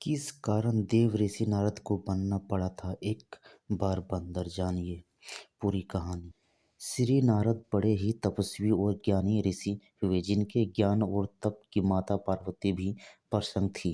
किस कारण देव ऋषि नारद को बनना पड़ा था एक बार बंदर। जानिए पूरी कहानी। श्री नारद बड़े ही तपस्वी और ज्ञानी ऋषि हुए जिनके ज्ञान और तप की माता पार्वती भी प्रसन्न थी।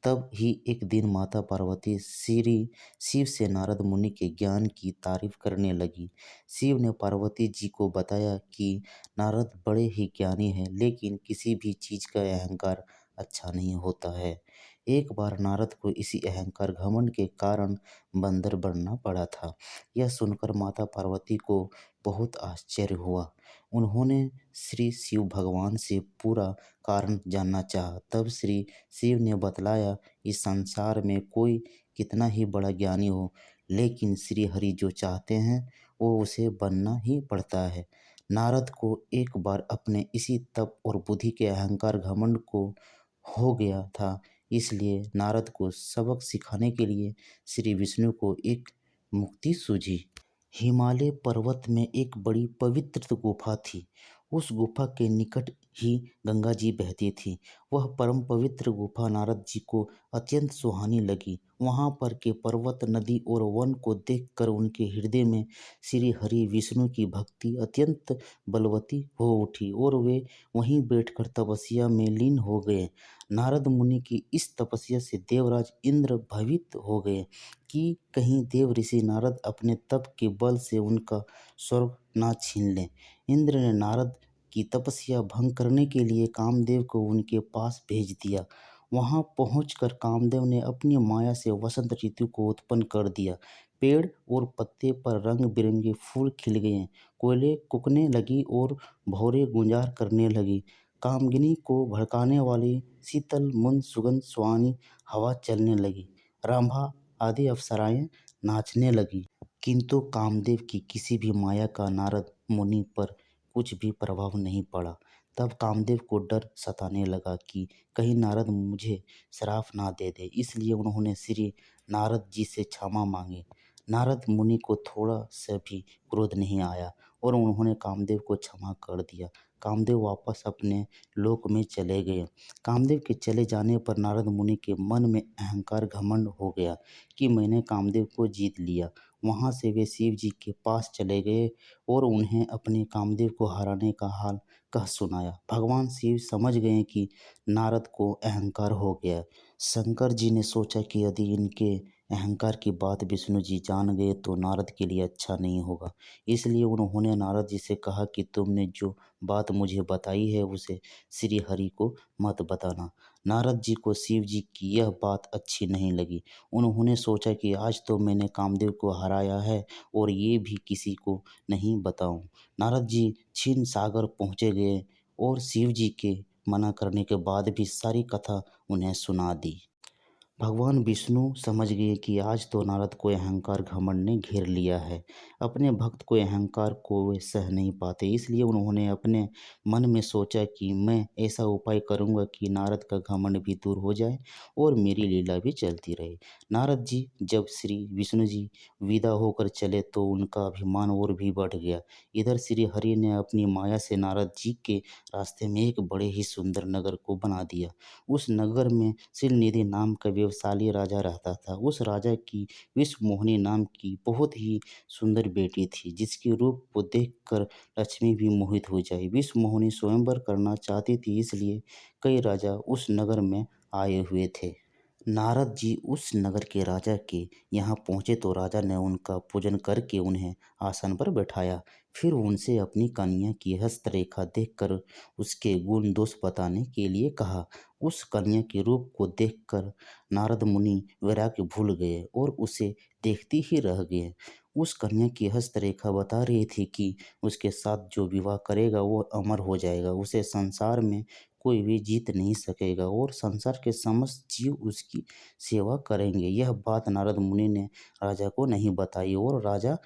तब ही एक दिन माता पार्वती श्री शिव से नारद मुनि के ज्ञान की तारीफ करने लगी। शिव ने पार्वती जी को बताया कि नारद बड़े ही ज्ञानी हैं, लेकिन किसी भी चीज का अहंकार अच्छा नहीं होता है। एक बार नारद को इसी अहंकार घमंड के कारण बंदर बनना पड़ा था। यह सुनकर माता पार्वती को बहुत आश्चर्य हुआ। उन्होंने श्री शिव भगवान से पूरा कारण जानना चाहा। तब श्री शिव ने बतलाया, इस संसार में कोई कितना ही बड़ा ज्ञानी हो, लेकिन श्री हरि जो चाहते हैं वो उसे बनना ही पड़ता है। नारद को एक बार अपने इसी तप और बुद्धि के अहंकार घमंड को हो गया था। इसलिए नारद को सबक सिखाने के लिए श्री विष्णु को एक मुक्ति सूझी। हिमालय पर्वत में एक बड़ी पवित्र गुफा थी। उस गुफा के निकट ही गंगा जी बहती थी। वह परम पवित्र गुफा नारद जी को अत्यंत सुहानी लगी। वहां पर के पर्वत, नदी और वन को देखकर उनके हृदय में श्री हरि विष्णु की भक्ति अत्यंत बलवती हो उठी और वे वहीं बैठकर तपस्या में लीन हो गए। नारद मुनि की इस तपस्या से देवराज इंद्र भयभीत हो गए कि कहीं देव ऋषि नारद अपने तप के बल से उनका स्वर्ग ना छीन लें। इंद्र ने नारद की तपस्या भंग करने के लिए कामदेव को उनके पास भेज दिया। वहां पहुंचकर कामदेव ने अपनी माया से वसंत ऋतु को उत्पन्न कर दिया। पेड़ और पत्ते पर रंग बिरंगे फूल खिल गए, कोयले कुकने लगी और भौरे गुंजार करने लगी। कामगिनी को भड़काने वाली शीतल मंद सुगंध सुहानी हवा चलने लगी। रंभा आदि अप्सराएं नाचने लगी। किंतु कामदेव की किसी भी माया का नारद मुनि पर कुछ भी प्रभाव नहीं पड़ा। तब कामदेव को डर सताने लगा कि कहीं नारद मुझे श्राप ना दे दे। इसलिए उन्होंने श्री नारद जी से क्षमा मांगी। नारद मुनि को थोड़ा सा भी क्रोध नहीं आया और उन्होंने कामदेव को क्षमा कर दिया। कामदेव वापस अपने लोक में चले गए। कामदेव के चले जाने पर नारद मुनि के मन में अहंकार घमंड हो गया कि मैंने कामदेव को जीत लिया। वहां से वे शिव जी के पास चले गए और उन्हें अपने कामदेव को हराने का हाल कह सुनाया। भगवान शिव समझ गए कि नारद को अहंकार हो गया। शंकर जी ने सोचा कि यदि इनके अहंकार की बात विष्णु जी जान गए तो नारद के लिए अच्छा नहीं होगा। इसलिए उन्होंने नारद जी से कहा कि तुमने जो बात मुझे बताई है उसे श्री हरि को मत बताना। नारद जी को शिव जी की यह बात अच्छी नहीं लगी। उन्होंने सोचा कि आज तो मैंने कामदेव को हराया है और ये भी किसी को नहीं बताऊं। नारद जी क्षीर सागर पहुंचे गए और शिव जी के मना करने के बाद भी सारी कथा उन्हें सुना दी। भगवान विष्णु समझ गए कि आज तो नारद को अहंकार घमंड ने घेर लिया है। अपने भक्त को अहंकार को वे सह नहीं पाते, इसलिए उन्होंने अपने मन में सोचा कि मैं ऐसा उपाय करूंगा कि नारद का घमंड भी दूर हो जाए और मेरी लीला भी चलती रहे। नारद जी जब श्री विष्णु जी विदा होकर चले तो उनका अभिमान और भी बढ़ गया। इधर श्री हरि ने अपनी माया से नारद जी के रास्ते में एक बड़े ही सुंदर नगर को बना दिया। उस नगर में शिलनिधि नाम का व्यवसायी राजा रहता था। उस राजा की विश्वमोहिनी नाम की बहुत ही सुंदर बेटी थी, जिसके रूप को देखकर लक्ष्मी भी मोहित हो जाए। विश्वमोहिनी स्वयंवर करना चाहती थी, इसलिए कई राजा उस नगर में आए हुए थे। नारद जी उस नगर के राजा के यहाँ पहुँचे तो राजा ने उनका पूजन करके उन्हें आसन पर बैठाया। फिर उनसे अपनी कन्या की हस्तरेखा देखकर उसके गुण दोष बताने के लिए कहा। उस कन्या के रूप को देखकर नारद मुनि वैराग्य भूल गए और उसे देखते ही रह गए। उस कन्या की हस्तरेखा बता रही थी कि उसके साथ जो विवाह करेगा वो अमर हो जाएगा, उसे संसार में कोई भी जीत नहीं सकेगा और संसार के समस्त जीव उसकी सेवा करेंगे। यह बात नारद मुनि ने राजा को नहीं बताई और राजा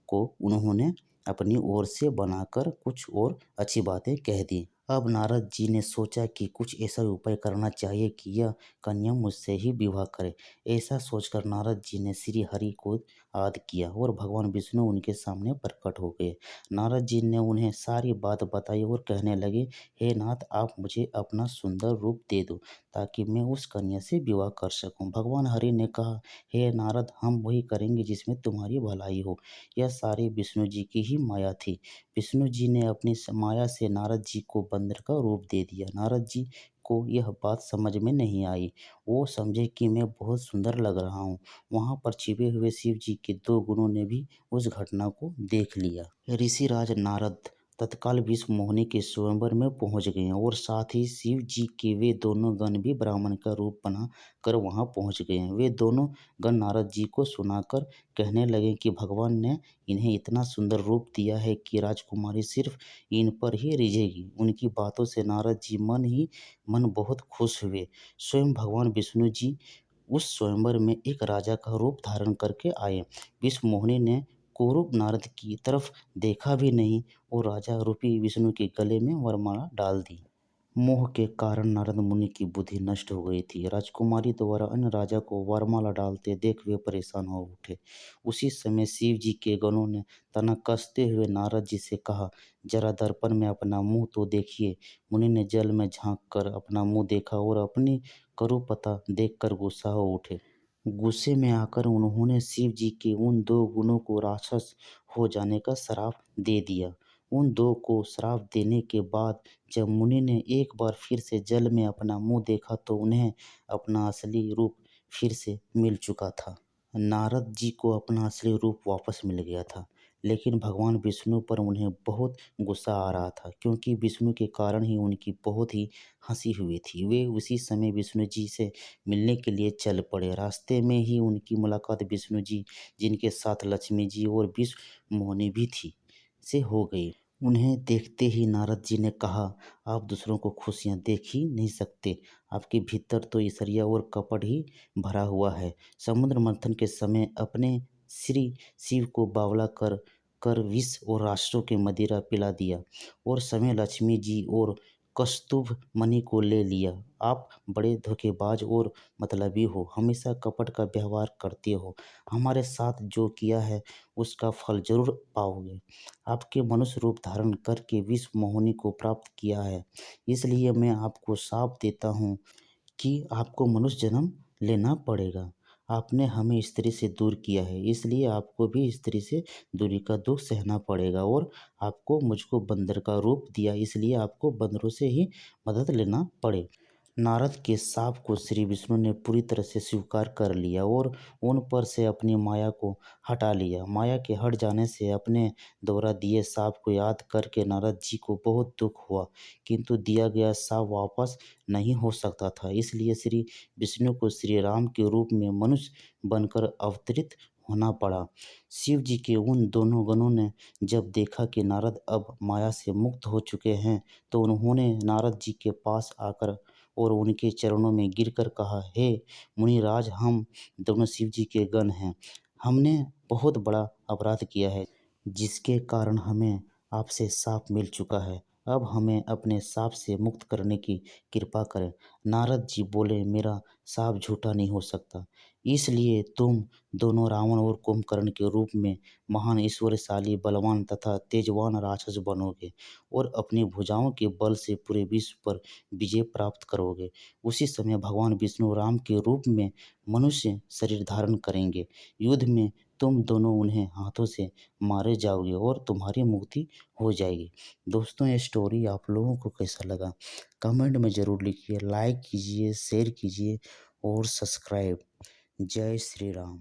को उन्होंने अपनी ओर से बनाकर कुछ और अच्छी बातें कह दी। अब नारद जी ने सोचा कि कुछ ऐसा उपाय करना चाहिए कि यह कन्या मुझसे ही विवाह करे। ऐसा सोचकर नारद जी ने श्री हरि को याद किया और भगवान विष्णु उनके सामने प्रकट हो गए। नारद जी ने उन्हें सारी बात बताई और कहने लगे, हे नाथ, आप मुझे अपना सुंदर रूप दे दो ताकि मैं उस कन्या से विवाह कर सकूं। भगवान हरि ने कहा, हे नारद, हम वही करेंगे जिसमें तुम्हारी भलाई हो। यह सारी विष्णु जी की ही माया थी। विष्णु जी ने अपनी माया से नारद जी को बंदर का रूप दे दिया। नारद जी को यह बात समझ में नहीं आई। वो समझे कि मैं बहुत सुंदर लग रहा हूँ। वहाँ पर छिपे हुए शिव जी के दो गुणों ने भी उस घटना को देख लिया। ऋषिराज नारद तत्काल विश्व मोहिनी के स्वयंवर में पहुंच गए और साथ ही शिव जी के वे दोनों गण भी ब्राह्मण का रूप बना कर वहां पहुंच गए। वे दोनों गण नारद जी को सुनाकर कहने लगे कि भगवान ने इन्हें इतना सुंदर रूप दिया है कि राजकुमारी सिर्फ इन पर ही रिझेगी। उनकी बातों से नारद जी मन ही मन बहुत खुश हुए। स्वयं भगवान विष्णु जी उस स्वयंवर में एक राजा का रूप धारण करके आए। विश्व मोहिनी ने कुरूप नारद की तरफ देखा भी नहीं और राजा रूपी विष्णु के गले में वरमाला डाल दी। मोह के कारण नारद मुनि की बुद्धि नष्ट हो गई थी। राजकुमारी द्वारा अन्य राजा को वरमाला डालते देख वे परेशान हो उठे। उसी समय शिव जी के गणों ने तना कसते हुए नारद जी से कहा, जरा दर्पण में अपना मुंह तो देखिए। मुनि ने जल में झांक कर अपना मुंह देखा और अपनी करूपता देखकर गुस्सा हो उठे। गुस्से में आकर उन्होंने शिव जी के उन दो गुणों को राक्षस हो जाने का श्राप दे दिया। उन दो को श्राप देने के बाद जब मुनि ने एक बार फिर से जल में अपना मुंह देखा तो उन्हें अपना असली रूप फिर से मिल चुका था। नारद जी को अपना असली रूप वापस मिल गया था, लेकिन भगवान विष्णु पर उन्हें बहुत गुस्सा आ रहा था क्योंकि विष्णु के कारण ही उनकी बहुत ही हंसी हुई थी। वे उसी समय विष्णु जी से मिलने के लिए चल पड़े। रास्ते में ही उनकी मुलाकात विष्णु जी, जिनके साथ लक्ष्मी जी और विश्व मोहिनी भी थी, से हो गई। उन्हें देखते ही नारद जी ने कहा, आप दूसरों को खुशियां देख ही नहीं सकते। आपके भीतर तो ईर्ष्या और कपट ही भरा हुआ है। समुद्र मंथन के समय अपने श्री शिव को बावला कर कर विष और राष्ट्रों के मदिरा पिला दिया और समय लक्ष्मी जी और कस्तुभ मणि को ले लिया। आप बड़े धोखेबाज और मतलबी हो, हमेशा कपट का व्यवहार करते हो। हमारे साथ जो किया है उसका फल जरूर पाओगे। आपके मनुष्य रूप धारण करके विश्व मोहिनी को प्राप्त किया है, इसलिए मैं आपको शाप देता हूँ कि आपको मनुष्य जन्म लेना पड़ेगा। आपने हमें स्त्री से दूर किया है, इसलिए आपको भी स्त्री से दूरी का दुख सहना पड़ेगा और आपको मुझको बंदर का रूप दिया, इसलिए आपको बंदरों से ही मदद लेना पड़े। नारद के शाप को श्री विष्णु ने पूरी तरह से स्वीकार कर लिया और उन पर से अपनी माया को हटा लिया। माया के हट जाने से अपने द्वारा दिए शाप को याद करके नारद जी को बहुत दुख हुआ, किंतु दिया गया शाप वापस नहीं हो सकता था। इसलिए श्री विष्णु को श्री राम के रूप में मनुष्य बनकर अवतरित होना पड़ा। शिव जी के उन दोनों गणों ने जब देखा कि नारद अब माया से मुक्त हो चुके हैं, तो उन्होंने नारद जी के पास आकर और उनके चरणों में गिरकर कहा, हे मुनिराज, हम दोनों शिव जी के गण हैं। हमने बहुत बड़ा अपराध किया है, जिसके कारण हमें आपसे शाप मिल चुका है। अब हमें अपने शाप से मुक्त करने की कृपा करें। नारद जी बोले, मेरा शाप झूठा नहीं हो सकता, इसलिए तुम दोनों रावण और कुंभकर्ण के रूप में महान ईश्वरशाली, बलवान तथा तेजवान राक्षस बनोगे और अपनी भुजाओं के बल से पूरे विश्व पर विजय प्राप्त करोगे। उसी समय भगवान विष्णु राम के रूप में मनुष्य शरीर धारण करेंगे। युद्ध में तुम दोनों उन्हें हाथों से मारे जाओगे और तुम्हारी मुक्ति हो जाएगी। दोस्तों, ये स्टोरी आप लोगों को कैसा लगा कमेंट में ज़रूर लिखिए। लाइक कीजिए, शेयर कीजिए और सब्सक्राइब। जय श्री राम।